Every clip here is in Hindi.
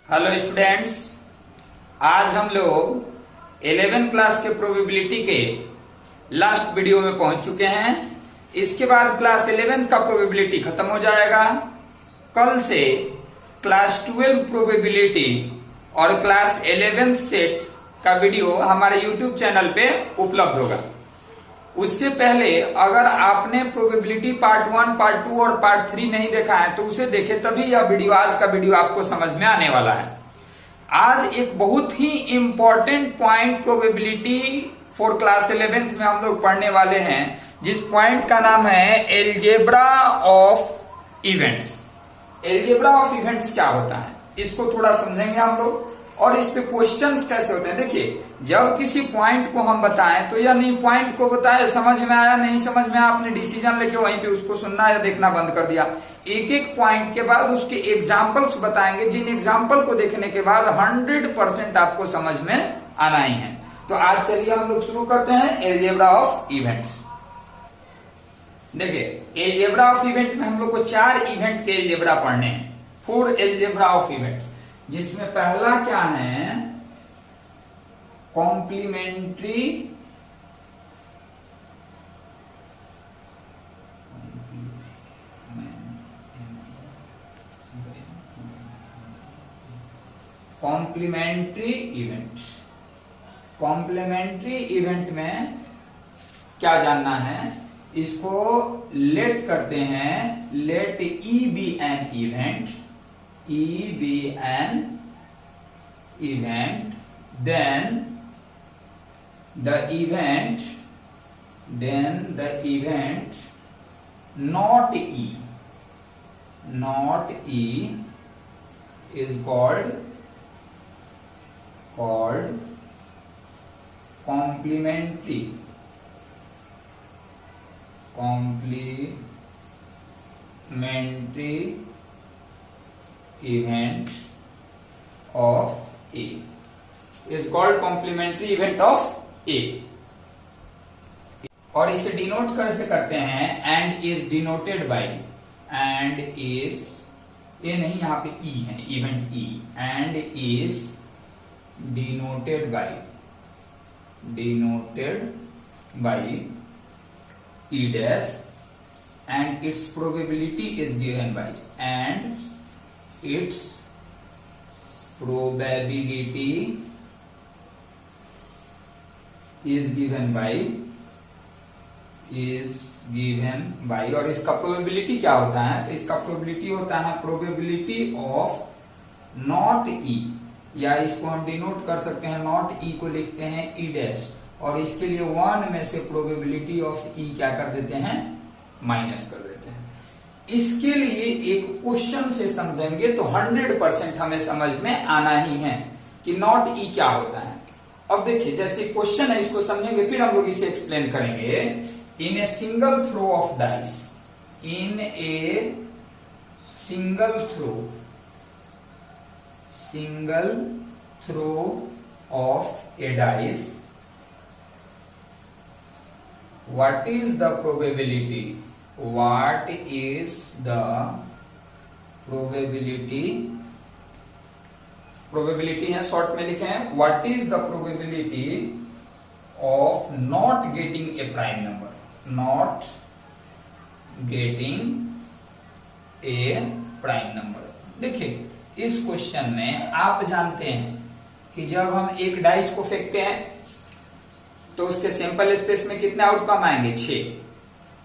हेलो स्टूडेंट्स, आज हम लोग 11th क्लास के प्रोबेबिलिटी के लास्ट वीडियो में पहुंच चुके हैं। इसके बाद क्लास 11th का प्रोबेबिलिटी खत्म हो जाएगा। कल से क्लास 12 प्रोबेबिलिटी और क्लास 11th सेट का वीडियो हमारे यूट्यूब चैनल पे उपलब्ध होगा। उससे पहले अगर आपने प्रोबेबिलिटी पार्ट 1, पार्ट 2 और पार्ट 3 नहीं देखा है तो उसे देखें, तभी यह वीडियो, आज का वीडियो आपको समझ में आने वाला है। आज एक बहुत ही important point probability for class 11th में हम लोग पढ़ने वाले हैं, जिस पॉइंट का नाम है algebra of events. Algebra of events क्या होता है, इसको थोड़ा समझेंगे हम लोग और इस पे क्वेश्चंस कैसे होते हैं। देखिए, जब किसी पॉइंट को हम बताएं तो या नहीं, पॉइंट को बताए, समझ में आया नहीं समझ में आया, आपने डिसीजन लेके वहीं पे उसको सुनना या देखना बंद कर दिया। एक एक पॉइंट के बाद उसके एग्जाम्पल्स बताएंगे, जिन एग्जाम्पल को देखने के बाद 100% आपको समझ में आना ही है। तो आज चलिए हम लोग शुरू करते हैं एलजेब्रा ऑफ इवेंट्स। देखिए, एलजेब्रा ऑफ इवेंट में हम लोग को 4 इवेंट के एलजेब्रा पढ़ने हैं, 4 एलजेब्रा ऑफ इवेंट्स, जिसमें पहला क्या है, कॉम्प्लीमेंट्री इवेंट। कॉम्प्लीमेंट्री इवेंट में क्या जानना है, इसको लेट करते हैं, let E be an event, E be an event, then the event not E is called complementary event of A, is called complementary event of A। और इसे डिनोट कैसे करते हैं, and is denoted by, and is, ये नहीं, यहाँ पे ई है, event E, and is denoted by E dash, and it's probability is given by, and its probability is given by, और इसका प्रोबेबिलिटी क्या होता है, तो इसका प्रोबेबिलिटी होता है प्रोबेबिलिटी ऑफ नॉट ई, या इसको हम डिनोट कर सकते हैं, नॉट ई को लिखते हैं ई डैश, और इसके लिए 1 में से प्रोबेबिलिटी ऑफ ई क्या कर देते हैं, माइनस कर देते हैं। इसके लिए एक क्वेश्चन से समझेंगे तो 100% हमें समझ में आना ही है कि नॉट ई क्या होता है। अब देखिए, जैसे क्वेश्चन है, इसको समझेंगे फिर हम लोग इसे एक्सप्लेन करेंगे। In a single throw of dice, in a single throw of a dice, what is the probability है, शॉर्ट में लिखे हैं, what is the probability of not getting a prime number, not getting a prime number। देखिए, इस क्वेश्चन में आप जानते हैं कि जब हम एक डाइस को फेंकते हैं तो उसके सैंपल स्पेस में कितने आउटकम आएंगे, 6,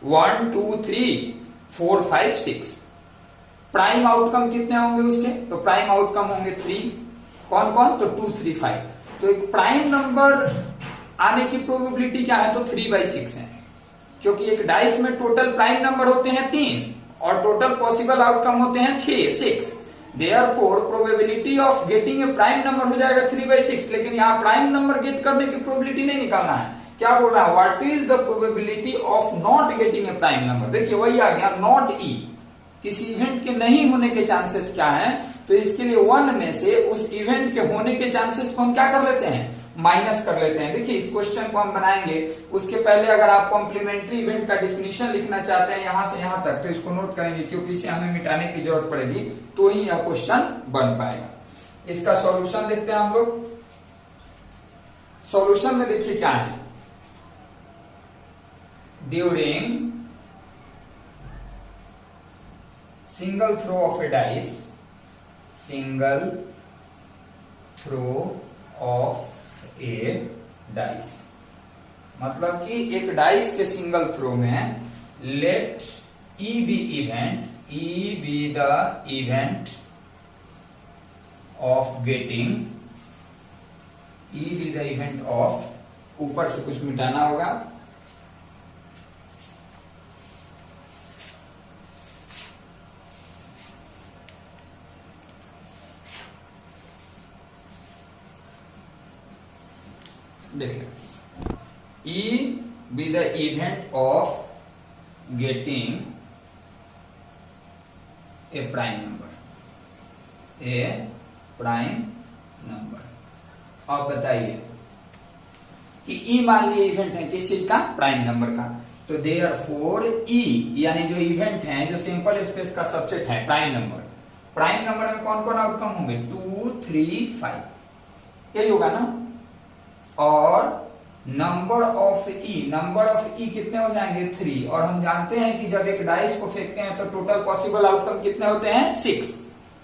1 2 3 4 5 6। प्राइम आउटकम कितने होंगे उसके, तो प्राइम आउटकम होंगे 3, कौन कौन, तो 2 3 5। तो एक प्राइम नंबर आने की प्रोबेबिलिटी क्या है, तो 3/6 है, क्योंकि एक डाइस में टोटल प्राइम नंबर होते हैं 3 और टोटल पॉसिबल आउटकम होते हैं 6। Therefore probability of getting a prime number हो जाएगा 3/6, लेकिन यहाँ प्राइम नंबर गेट करने की प्रोबेबिलिटी नहीं निकालना है। क्या बोल रहा है, what is the probability of not getting a prime number. देखिए, वही आ गया, नॉट ई, किसी इवेंट के नहीं होने के चांसेस क्या है, तो इसके लिए 1 में से उस इवेंट के होने के चांसेस को हम क्या कर लेते हैं, माइनस कर लेते हैं। देखिए इस क्वेश्चन को हम बनाएंगे, उसके पहले अगर आप कॉम्प्लीमेंट्री इवेंट का डिफिनीशन लिखना चाहते हैं यहां से यहां तक, तो इसको नोट करेंगे क्योंकि इसे हमें मिटाने की जरूरत पड़ेगी तो ही यह क्वेश्चन बन पाएगा। इसका सॉल्यूशन देखते हैं हम लोग। सॉल्यूशन में देखिए क्या है, during single throw of a dice, single throw of a dice, मतलब कि एक डाइस के सिंगल थ्रो में let E be event, E be the event of getting, E be the event of, ऊपर से कुछ मिटाना होगा, देखिए, E be the event of getting a prime number, a prime number. अब बताइए कि ई मान लिए इवेंट है किस चीज का, प्राइम नंबर का, तो देयरफॉर ई यानी जो इवेंट है, जो सिंपल स्पेस का सबसेट है प्राइम नंबर, प्राइम नंबर में कौन कौन आउटकम होंगे, 2, 3, 5, यही होगा ना। और number of E, number of E कितने हो जाएंगे, 3, और हम जानते हैं कि जब एक डाइस को फेंकते हैं तो टोटल पॉसिबल आउटकम कितने होते हैं, 6।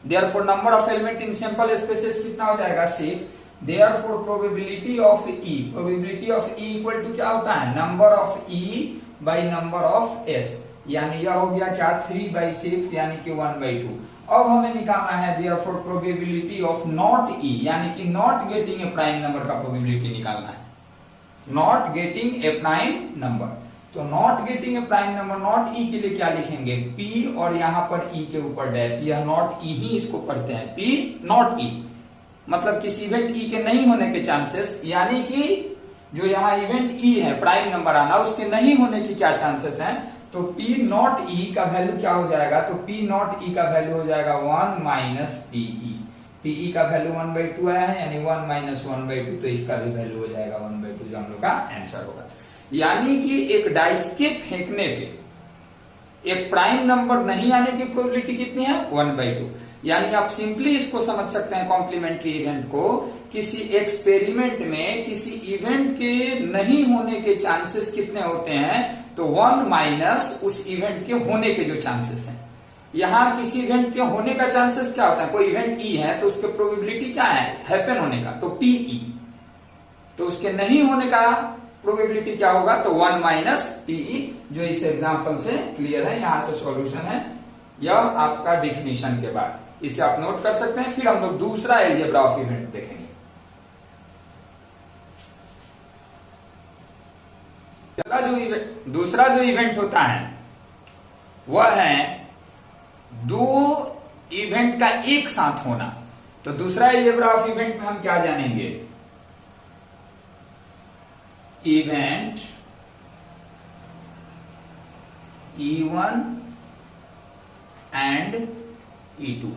Therefore number of element in simple spaces कितना हो जाएगा, 6। Therefore probability of E, probability of E equal to क्या होता है, number of E by number of S, यानी यह हो गया क्या, 3/6 यानी कि 1/2। अब हमें निकालना है therefore probability of not E, यानी कि not getting a prime number का प्रोबेबिलिटी निकालना है, not getting a prime number. तो not getting a prime number, not E के लिए क्या लिखेंगे, पी और यहां पर ई के ऊपर डैश, यह नॉट ई ही इसको पढ़ते हैं, पी नॉट ई, मतलब किसी इवेंट ई के नहीं होने के चांसेस, यानी कि जो यहाँ इवेंट ई है प्राइम नंबर आना, उसके नहीं होने की क्या चांसेस हैं, तो पी नॉट ई का वैल्यू क्या हो जाएगा, तो पी नॉट ई का वैल्यू हो जाएगा 1 माइनस पीई, पीई का वैल्यू 1/2 आया है, यानी 1 माइनस 1/2, तो इसका भी वैल्यू हो जाएगा 1/2, जो हम लोग का आंसर होगा। यानी कि एक डाइस के फेंकने पे एक प्राइम नंबर नहीं आने की प्रोबेबिलिटी कितनी है, 1/2। यानी आप सिंपली इसको समझ सकते हैं कॉम्प्लीमेंट्री इवेंट को, किसी एक्सपेरिमेंट में किसी इवेंट के नहीं होने के चांसेस कितने होते हैं, तो 1 माइनस उस इवेंट के होने के जो चांसेस हैं। यहां किसी इवेंट के होने का चांसेस क्या होता है, कोई इवेंट ई है तो उसके प्रोबेबिलिटी क्या है, हैपन होने का, तो पीई, तो उसके नहीं होने का प्रोबेबिलिटी क्या होगा, तो 1 माइनस पीई, जो इस एग्जांपल से क्लियर है। यहां से सॉल्यूशन है, यह आपका डिफिनीशन के बाद, इसे आप नोट कर सकते हैं। फिर हम लोग दूसरा एल्जेब्रा ऑफ इवेंट देखेंगे। दूसरा जो इवेंट होता है वह है दो इवेंट का एक साथ होना। तो दूसरा एल्जेब्रा ऑफ इवेंट में हम क्या जानेंगे, event E1 and E2,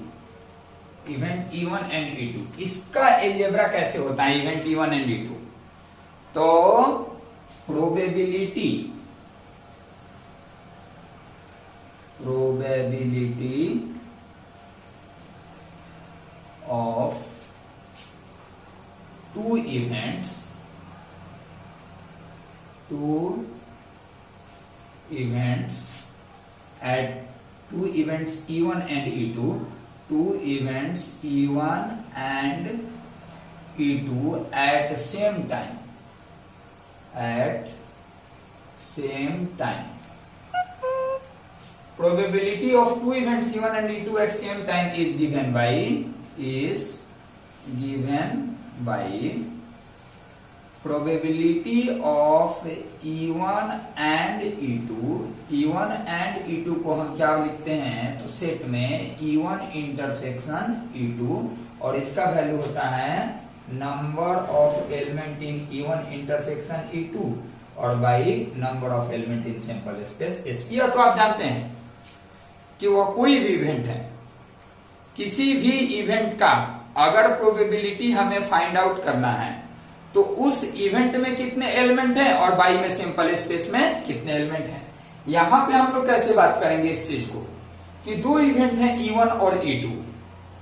event E1 and E2, इसका एल्जेब्रा कैसे होता है, इवेंट E1 एंड E2। तो probability of two events at two events E1 and E2, two events E1 and E2 at same time, probability of two events E1 and E2 at same time is given by probability of E1 and E2। E1 and E2 को हम क्या लिखते हैं, तो सेट में E1 इंटरसेक्शन E2, और इसका वैल्यू होता है number of element in E1 intersection E2 और by number of element in sample space S। यह तो आप जानते हैं कि वह कोई भी इवेंट है, किसी भी इवेंट का अगर प्रोबेबिलिटी हमें फाइंड आउट करना है तो उस इवेंट में कितने एलिमेंट हैं और बाई में सैंपल स्पेस में कितने एलिमेंट हैं। यहां पे हम लोग कैसे बात करेंगे इस चीज को कि दो इवेंट हैं E1 और E2।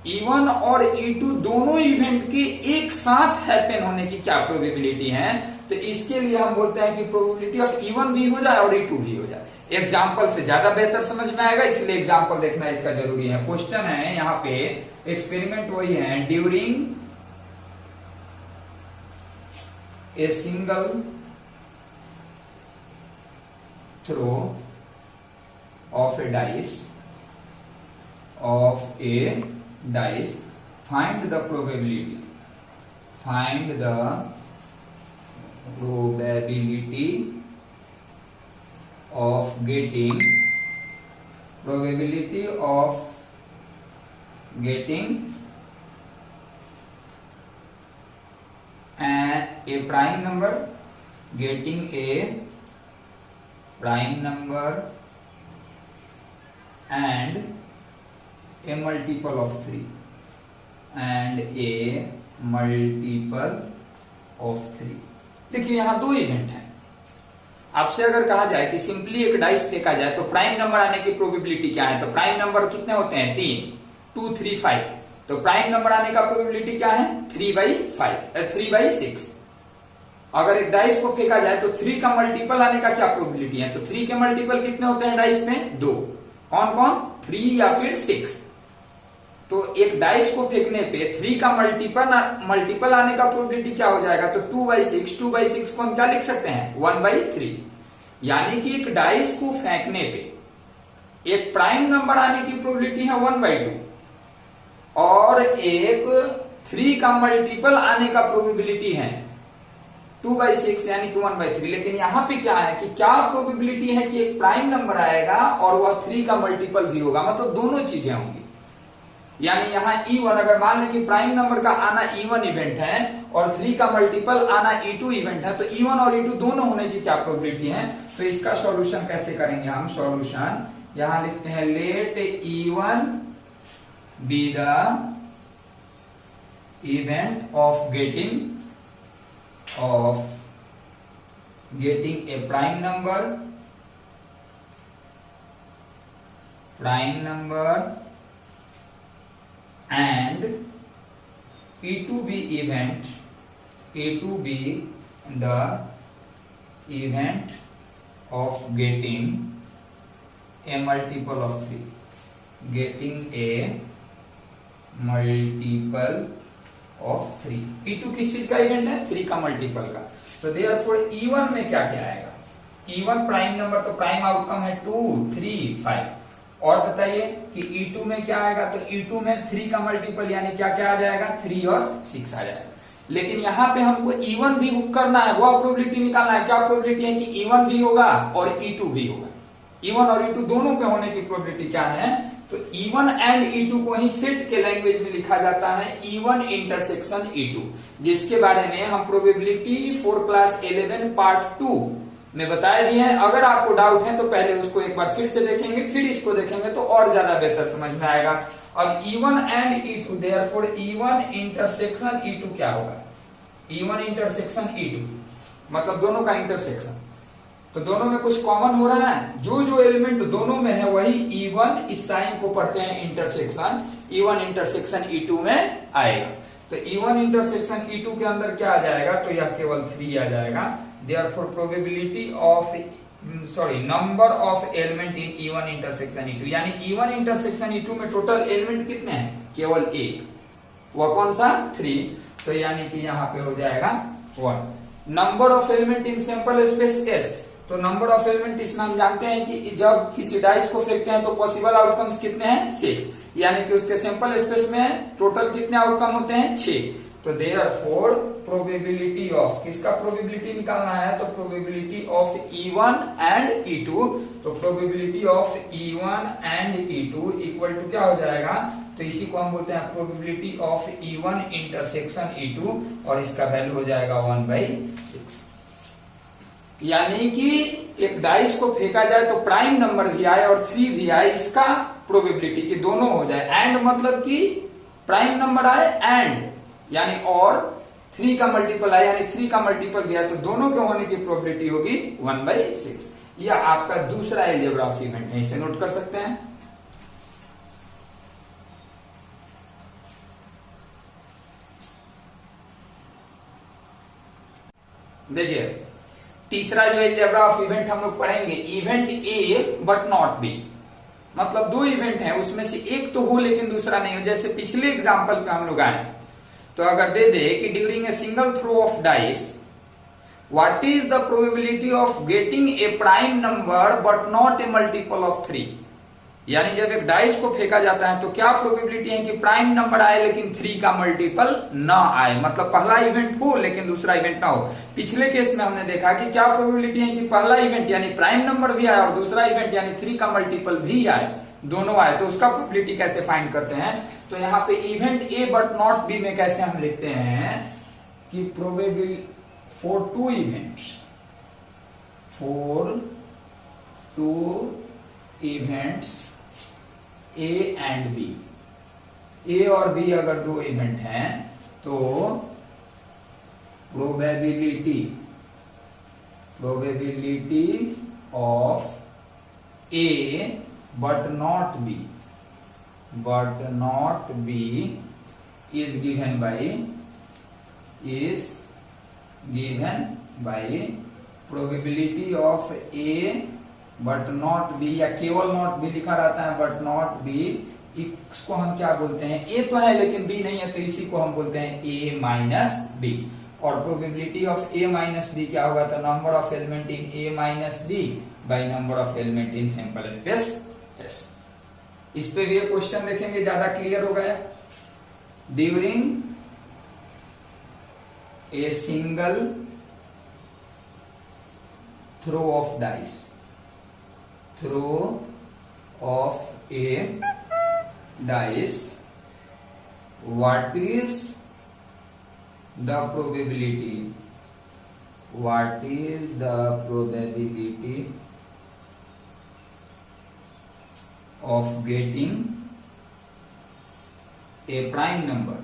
E1 और E2 दोनों इवेंट के एक साथ हैपन होने की क्या प्रोबेबिलिटी है, तो इसके लिए हम बोलते हैं कि प्रोबेबिलिटी ऑफ E1 भी हो जाए और E2 भी हो जाए। एग्जाम्पल से ज्यादा बेहतर समझ में आएगा, इसलिए एग्जाम्पल देखना इसका जरूरी है। क्वेश्चन है यहाँ पे, एक्सपेरिमेंट वही है, during a single throw of a dice find the probability of getting a prime number, and a multiple of 3 देखिए यहां दो इवेंट हैं। आपसे अगर कहा जाए कि सिंपली एक डाइस फेंका जाए तो प्राइम नंबर आने की प्रोबेबिलिटी क्या है, तो प्राइम नंबर कितने होते हैं, 3, 2, 3, 5। तो प्राइम नंबर आने का प्रोबेबिलिटी क्या है, 3/6। अगर एक डाइस को फेंका जाए तो 3 का मल्टीपल आने का क्या प्रोबेबिलिटी है, तो 3 के मल्टीपल कितने होते हैं डाइस में, 2। कौन कौन, 3 या फिर 6। तो एक डाइस को फेंकने पे 3 का मल्टीपल आने का प्रोबेबिलिटी क्या हो जाएगा, तो 2/6 को हम क्या लिख सकते हैं, 1/3। यानी कि एक डाइस को फेंकने पे एक प्राइम नंबर आने की प्रोबेबिलिटी है 1/2 और एक 3 का मल्टीपल आने का प्रोबेबिलिटी है 2/6 यानी कि 1/3। लेकिन यहां पे क्या है कि क्या प्रोबेबिलिटी है कि एक प्राइम नंबर आएगा और वह 3 का मल्टीपल भी होगा, मतलब दोनों चीजें होंगी। यानी यहाँ E1 अगर मान लें कि प्राइम नंबर का आना E1 इवेंट है और 3 का मल्टीपल आना E2 इवेंट है, तो E1 और E2 दोनों होने की क्या प्रोबेबिलिटी है। तो इसका सॉल्यूशन कैसे करेंगे हम, सॉल्यूशन यहां लिखते हैं, let E1 be the event of getting a prime number and E2 be the event of getting a multiple of 3, E2 किस चीज का इवेंट है, 3 का मल्टीपल का। तो देयरफॉर E1 में क्या क्या आएगा, E1 प्राइम नंबर, तो प्राइम आउटकम है 2, 3, 5। और बताइए कि E2 में क्या आएगा, तो E2 में 3 का मल्टीपल यानी क्या क्या आ जाएगा, 3 और 6 आ जाएगा। लेकिन यहाँ पे हमको E1 भी करना है, वह प्रोबेबिलिटी निकालना है। क्या प्रोबेबिलिटी है कि E1 भी होगा और E2 भी होगा। E1 और E2 दोनों पे होने की प्रोबेबिलिटी क्या है, तो E1 एंड E2 को ही सेट के लैंग्वेज में लिखा जाता है E1 इंटरसेक्शन E2, जिसके बारे में हम प्रोबेबिलिटी फॉर क्लास 11 पार्ट 2 में बताए दिए हैं। अगर आपको डाउट है तो पहले उसको एक बार फिर से देखेंगे, फिर इसको देखेंगे तो और ज्यादा बेहतर समझ में आएगा। अब E1 and E2, therefore E1 intersection E2 क्या होगा, E1 इंटरसेक्शन E2 मतलब दोनों का इंटरसेक्शन। तो दोनों में कुछ कॉमन हो रहा है, जो एलिमेंट दोनों में है वही E1, इस साइन को पढ़ते हैं इंटरसेक्शन, E1 इंटरसेक्शन E2 में आएगा। तो E1 इंटरसेक्शन E2 के अंदर क्या आ जाएगा, तो यह केवल 3 आ जाएगा। Therefore probability of number of element in E1 intersection E2, यानी E1 इंटरसेक्शन E2 में टोटल एलिमेंट कितने हैं, केवल 1, वह कौन सा, 3। तो यानी कि यहाँ पे हो जाएगा 1। Number of element in sample space S, तो नंबर ऑफ एलिमेंट इसमें हम जानते हैं कि जब किसी डाइस को फेंकते हैं तो पॉसिबल आउटकम्स कितने हैं, 6, यानी कि उसके सैंपल स्पेस में टोटल कितने आउटकम होते हैं, 6। तो देयरफॉर प्रोबेबिलिटी ऑफ, किसका प्रोबेबिलिटी निकालना है, तो probability of E1 and E2, तो probability of E1 and E2 equal to क्या हो जाएगा, तो इसी को हम बोलते हैं probability of E1 intersection E2 और इसका वैल्यू हो जाएगा 1/6। यानी कि एक डाइस को फेंका जाए तो प्राइम नंबर भी आए और 3 भी आए, इसका प्रोबेबिलिटी कि दोनों हो जाए। एंड मतलब कि प्राइम नंबर आए एंड यानी और 3 का मल्टीपल आए यानी 3 का मल्टीपल भी आए, तो दोनों के होने की प्रोबेबिलिटी होगी 1/6। यह आपका दूसरा अलजेब्रा ऑफ इवेंट है, इसे नोट कर सकते हैं। देखिए तीसरा जो अलजेब्रा ऑफ इवेंट हम लोग पढ़ेंगे, event A but not B, मतलब दो इवेंट है उसमें से एक तो हो लेकिन दूसरा नहीं हो। जैसे पिछले एग्जांपल पे हम लोग आए तो अगर दे दे कि during a single throw of dice what is the probability of getting a prime number but not a multiple of 3, यानी जब एक डाइस को फेंका जाता है तो क्या प्रोबेबिलिटी है कि प्राइम नंबर आए लेकिन 3 का मल्टीपल ना आए, मतलब पहला इवेंट हो लेकिन दूसरा इवेंट ना हो। पिछले केस में हमने देखा कि क्या प्रोबेबिलिटी है कि पहला इवेंट यानी प्राइम नंबर भी आए और दूसरा इवेंट यानी 3 का मल्टीपल भी आए, दोनों आए, तो उसका प्रोबेबिलिटी कैसे फाइंड करते हैं। तो यहाँ पे event A but not B में कैसे हम लिखते हैं कि probability for two events, for two events A and B, A और बी अगर दो इवेंट हैं तो probability of A but not B is given by probability of A but not B, या केवल नॉट बी लिखा रहता है बट नॉट बी, इसको हम क्या बोलते हैं, ए तो है लेकिन बी नहीं है तो इसी को हम बोलते हैं ए माइनस बी। और probability of A minus B क्या होगा, तो number of element in A minus B by number of element in sample space S. इस पे भी क्वेश्चन देखेंगे, ज्यादा क्लियर हो गया। During a single throw of dice, throw of a dice, what is the probability of getting a prime number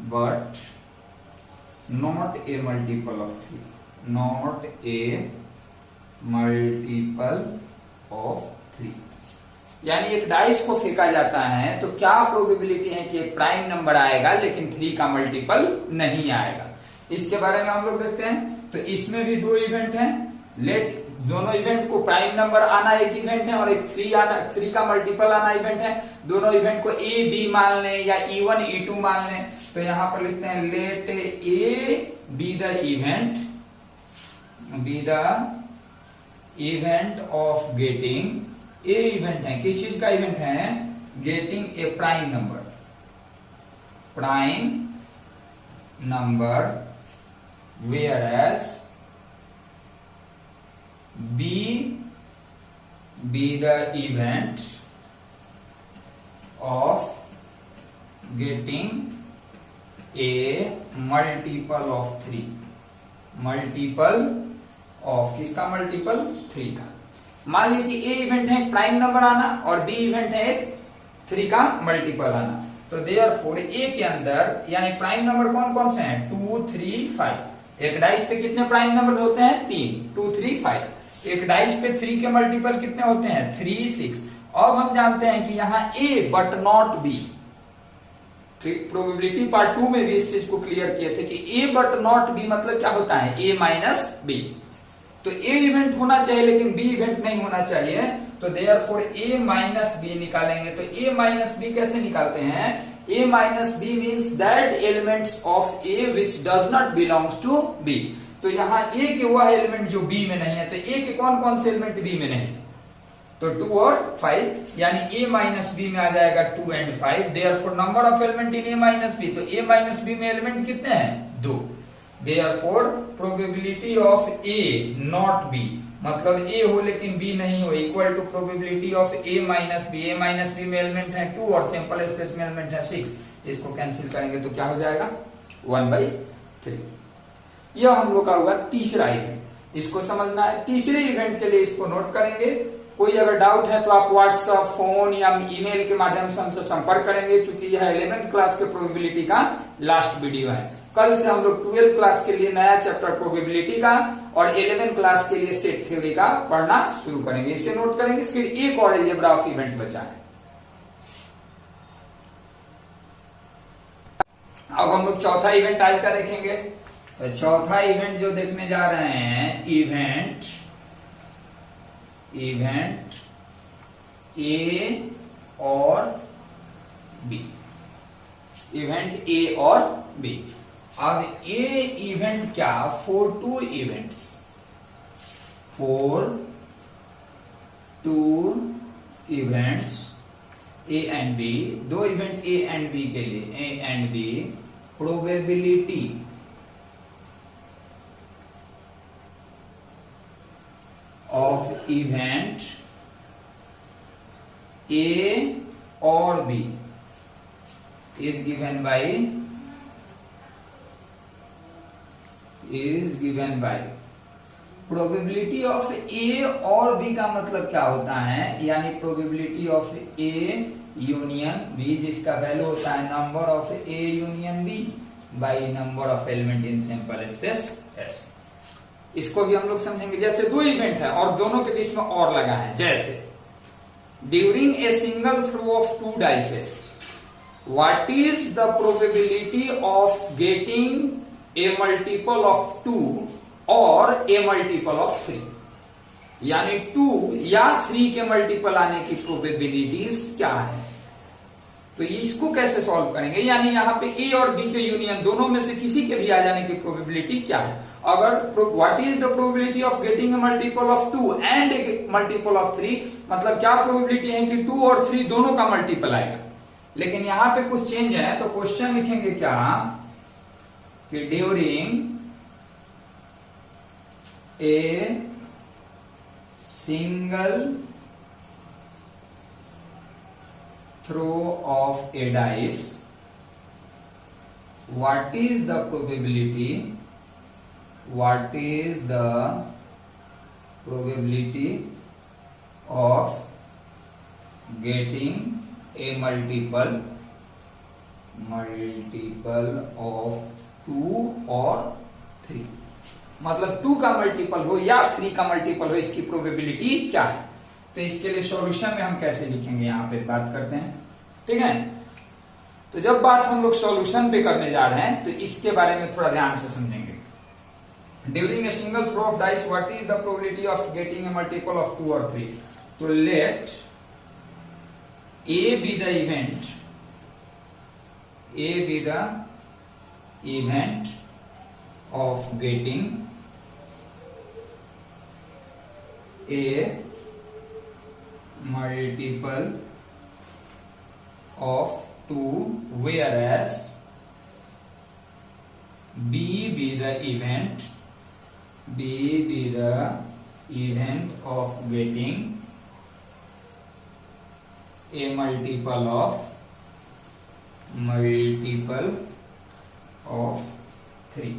but not a multiple of 3, यानी एक डाइस को फेंका जाता है तो क्या प्रोबेबिलिटी है कि एक प्राइम नंबर आएगा लेकिन 3 का मल्टीपल नहीं आएगा। इसके बारे में हम लोग देखते हैं। तो इसमें भी दो इवेंट हैं, लेट दोनों इवेंट को प्राइम नंबर आना एक इवेंट है और एक 3 का मल्टीपल आना इवेंट है। दोनों इवेंट को ए बी मान लें या E1 E2 मान लें। तो यहां पर लिखते हैं let A be the event of getting, a event है, किस चीज का इवेंट है, getting a prime number where S B the event of getting a multiple of 3, multiple of किसका, मल्टीपल 3 का। मान लीजिए कि ए इवेंट है एक प्राइम नंबर आना और बी इवेंट है एक 3 का मल्टीपल आना। तो देयरफॉर ए के अंदर यानी प्राइम नंबर कौन कौन से हैं, 2 3 5। एक डाइस पे कितने प्राइम नंबर होते हैं, 3, 2 3 5। एक डाइस पे 3 के मल्टीपल कितने होते हैं, 3 6। अब हम जानते हैं कि यहाँ A but not B, probability part 2 में भी इस चीज को क्लियर किए थे कि ए बट नॉट बी मतलब क्या होता है, ए माइनस बी। तो ए इवेंट होना चाहिए लेकिन बी इवेंट नहीं होना चाहिए। तो देयरफॉर ए माइनस बी निकालेंगे। तो ए माइनस बी कैसे निकालते हैं, A minus B means that elements of A which does not belongs to B. तो यहाँ ए के वह एलिमेंट जो बी में नहीं है। तो ए के कौन कौन से एलिमेंट बी में नहीं है, तो 2 और 5, यानी ए माइनस बी में आ जाएगा 2 and 5। Therefore number of element in A minus B, तो ए माइनस बी में एलिमेंट कितने हैं, 2। Therefore probability of A not B मतलब ए हो लेकिन बी नहीं हो, equal to probability of A minus B. A minus B में एलिमेंट है 2 और सैंपल स्पेस में एलिमेंट है 6। इसको कैंसिल करेंगे तो क्या हो जाएगा, 1/3। यह हम लोग का होगा तीसरा इवेंट। इसको समझना है। तीसरे इवेंट के लिए इसको नोट करेंगे। कोई अगर डाउट है तो आप व्हाट्सएप, फोन या ईमेल के माध्यम से हमसे संपर्क करेंगे, चूंकि यह 11th क्लास के प्रोबेबिलिटी का लास्ट वीडियो है। कल से हम लोग 12th क्लास के लिए नया चैप्टर प्रोबेबिलिटी का और 11th क्लास के लिए सेट थ्योरी का पढ़ना शुरू करेंगे। इसे नोट करेंगे। फिर एक और अलजेब्रा ऑफ इवेंट बचा है। अब हम लोग चौथा इवेंट आज का देखेंगे। तो चौथा इवेंट जो देखने जा रहे हैं, इवेंट ए और बी, इवेंट ए और बी। अब ए इवेंट क्या, for two events, for two events A and B, दो इवेंट ए एंड बी के लिए, A and B, probability of event A और B is given by probability of A और बी का मतलब क्या होता है, यानी probability of A union B, जिसका वैल्यू होता है number of A union B by number of element in sample space S. इसको भी हम लोग समझेंगे। जैसे दो इवेंट है और दोनों के बीच में और लगा है, जैसे during a single throw of two dices, what is the probability of getting a multiple of 2 or a multiple of 3, यानी 2 या 3 के मल्टीपल आने की प्रोबेबिलिटीज क्या है। तो इसको कैसे सॉल्व करेंगे, यानी यहाँ पे ए और बी के यूनियन दोनों में से किसी के भी आ जाने की प्रोबेबिलिटी क्या है। अगर what is the probability of getting a multiple of 2 and A multiple of 3, मतलब क्या प्रोबेबिलिटी है कि 2 और 3 दोनों का मल्टीपल आएगा। लेकिन यहां पे कुछ चेंज है, तो क्वेश्चन लिखेंगे क्या कि during a single throw of a dice, what is the probability of getting a multiple of 2 और 3, मतलब 2 का मल्टीपल हो या 3 का मल्टीपल हो, इसकी प्रोबेबिलिटी क्या है। तो इसके लिए सॉल्यूशन में हम कैसे लिखेंगे, यहां पे बात करते हैं, ठीक है। तो जब बात हम लोग सॉल्यूशन पे करने जा रहे हैं तो इसके बारे में थोड़ा ध्यान से समझेंगे। During a single throw of dice, what is the probability of getting a multiple of 2 और 3। तो let A be the event of getting a multiple of 2, whereas B be the event of getting a multiple of 3।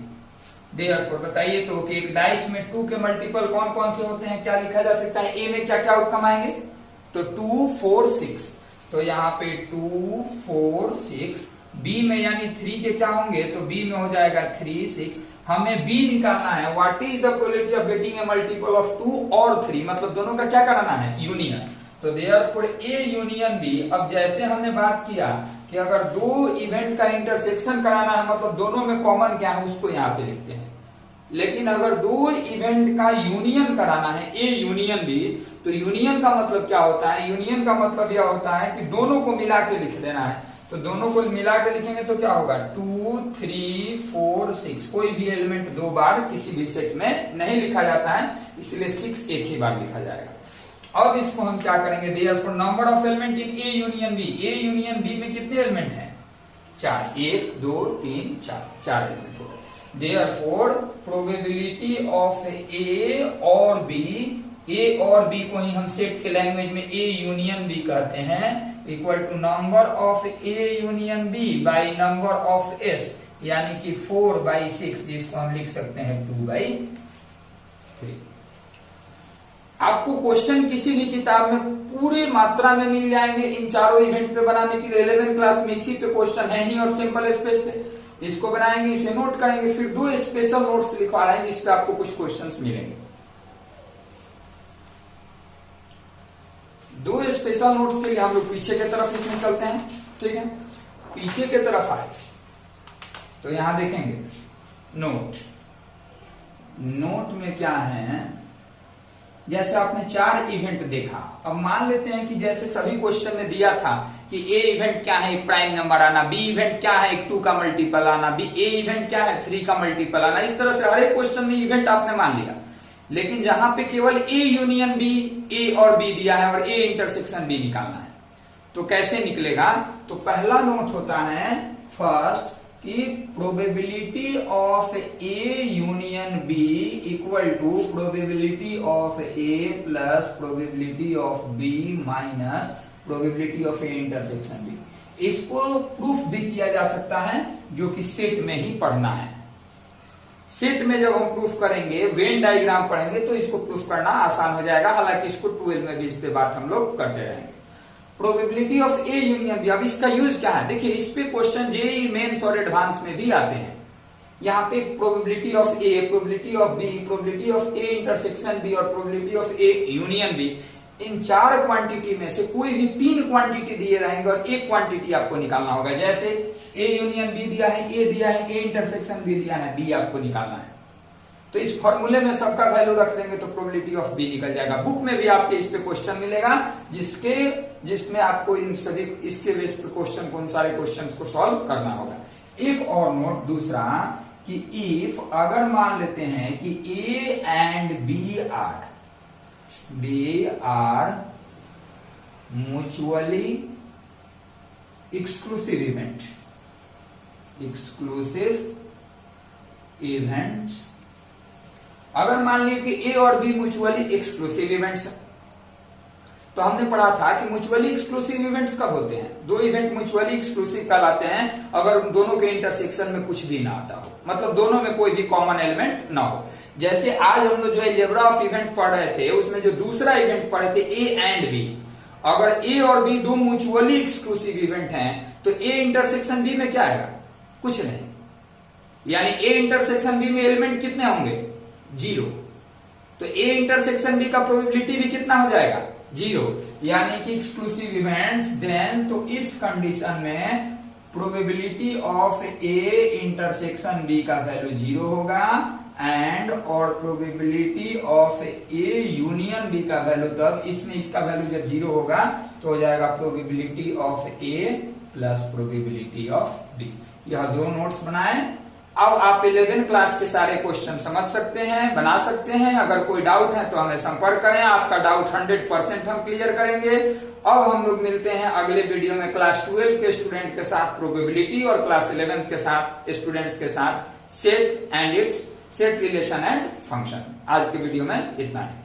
Therefore बताइए तो कि एक डाइस में 2 के मल्टीपल कौन कौन से होते हैं, क्या लिखा जा सकता है। ए में क्या क्या आउटकम आएंगे, तो 2 4 6, तो यहाँ पे 2 4 6। बी में यानी 3 के क्या होंगे, तो बी में हो जाएगा 3 6। हमें बी निकालना है, what is the probability of getting a multiple of 2 और 3, मतलब दोनों का क्या कराना है, यूनियन। तो देयरफॉर ए यूनियन बी, अब जैसे हमने बात किया कि अगर दो इवेंट का इंटरसेक्शन कराना है, मतलब दोनों में कॉमन क्या है उसको यहाँ पे लिखते हैं। लेकिन अगर दो इवेंट का यूनियन कराना है, ए यूनियन बी, तो यूनियन का मतलब क्या होता है, यूनियन का मतलब यह होता है कि दोनों को मिला के लिख देना है। तो दोनों को मिला के लिखेंगे तो क्या होगा, 2 3 4 6। कोई भी एलिमेंट 2 बार किसी भी सेट में नहीं लिखा जाता है, इसलिए 6 एक ही बार लिखा जाएगा। अब इसको हम क्या करेंगे, therefore number of element in A union B, A union B में कितने एलिमेंट हैं, 4, 1 2 3 4 एलिमेंट हो गए। देयरफॉर प्रोबेबिलिटी ऑफ ए और बी, ए और बी को ही हम सेट के लैंग्वेज में ए यूनियन बी कहते हैं, equal to number of A union B by number of S, यानी कि 4/6, जिसको हम लिख सकते हैं 2/3। आपको क्वेश्चन किसी भी किताब में पूरी मात्रा में मिल जाएंगे इन चारों इवेंट पे बनाने के लिए। 11th क्लास में इसी पे क्वेश्चन है ही, और सिंपल स्पेस पे इसको बनाएंगे, इसे नोट करेंगे। फिर 2 स्पेशल नोट्स लिखवा रहे हैं जिसपे आपको कुछ क्वेश्चंस मिलेंगे। 2 स्पेशल नोट्स के लिए हम लोग पीछे की तरफ इसमें चलते हैं, ठीक है। पीछे की तरफ आए तो यहां देखेंगे नोट, नोट में क्या है, जैसे आपने 4 इवेंट देखा। अब मान लेते हैं कि जैसे सभी क्वेश्चन में दिया था कि ए इवेंट क्या है, एक प्राइम नंबर आना, बी इवेंट क्या है, एक 2 का मल्टीपल आना, बी ए इवेंट क्या है, 3 का मल्टीपल आना। इस तरह से हर एक क्वेश्चन में इवेंट आपने मान लिया। लेकिन जहां पे केवल ए यूनियन बी, ए और बी दिया है और ए इंटरसेक्शन बी निकालना है, तो कैसे निकलेगा? तो पहला नोट होता है फर्स्ट कि probability of A union B equal to probability of A plus probability of B minus probability of A intersection B. इसको प्रूफ भी किया जा सकता है, जो कि सेट में ही पढ़ना है। सेट में जब हम प्रूफ करेंगे, वेन डायग्राम पढ़ेंगे, तो इसको प्रूफ करना आसान हो जाएगा। हालांकि इसको 12 में भी इस पे बात हम लोग करते रहेंगे। Probability of A union B, अब इसका यूज क्या है? देखिए, इस पे क्वेश्चन जेईई मेंस और एडवांस में भी आते हैं। यहाँ पे probability of A, probability of B, probability of A intersection B और probability of A union B, इन 4 क्वांटिटी में से कोई भी 3 क्वांटिटी दिए रहेंगे और एक क्वांटिटी आपको निकालना होगा। जैसे ए यूनियन बी दिया है, ए दिया है, ए इंटरसेक्शन बी दिया है, बी आपको निकालना है। तो इस फॉर्मूले में सबका वैल्यू रख देंगे तो प्रोबेबिलिटी ऑफ बी निकल जाएगा। बुक में भी आपके इस पे क्वेश्चन मिलेगा, जिसमें आपको इन सभी इसके बेस पे क्वेश्चन को, उन सारे क्वेश्चंस को सॉल्व करना होगा। एक और नोट दूसरा कि इफ, अगर मान लेते हैं कि A and B are mutually exclusive events, अगर मान लिया कि ए और बी म्यूचुअली एक्सक्लूसिव इवेंट्स, तो हमने पढ़ा था कि म्यूचुअली एक्सक्लूसिव इवेंट्स कब होते हैं? 2 इवेंट म्यूचुअली एक्सक्लूसिव कहलाते हैं अगर दोनों के इंटरसेक्शन में कुछ भी ना आता हो, मतलब दोनों में कोई भी कॉमन एलिमेंट ना हो। जैसे आज हम लोग जो अलजेब्रा ऑफ इवेंट पढ़ रहे थे, उसमें जो दूसरा इवेंट पढ़े थे ए एंड बी, अगर ए और बी 2 म्यूचुअली एक्सक्लूसिव इवेंट हैं तो ए इंटरसेक्शन बी में क्या आएगा? कुछ नहीं। यानी ए इंटरसेक्शन बी में एलिमेंट कितने होंगे? 0। तो ए इंटरसेक्शन बी का प्रोबेबिलिटी भी कितना हो जाएगा? 0। यानी कि एक्सक्लूसिव इवेंट्स, देन तो इस कंडीशन में probability of A intersection B का वैल्यू 0 होगा एंड और probability of A union B का वैल्यू, तब इसमें इसका वैल्यू जब 0 होगा तो हो जाएगा probability of A plus probability of B. यह 2 नोट्स बनाए। अब आप 11 क्लास के सारे क्वेश्चन समझ सकते हैं, बना सकते हैं। अगर कोई डाउट है तो हमें संपर्क करें, आपका डाउट 100% हम क्लियर करेंगे। अब हम लोग मिलते हैं अगले वीडियो में क्लास 12 के स्टूडेंट के साथ प्रोबेबिलिटी और क्लास 11 के साथ स्टूडेंट्स के साथ set and it's set relation and function. आज के वीडियो में इतना है।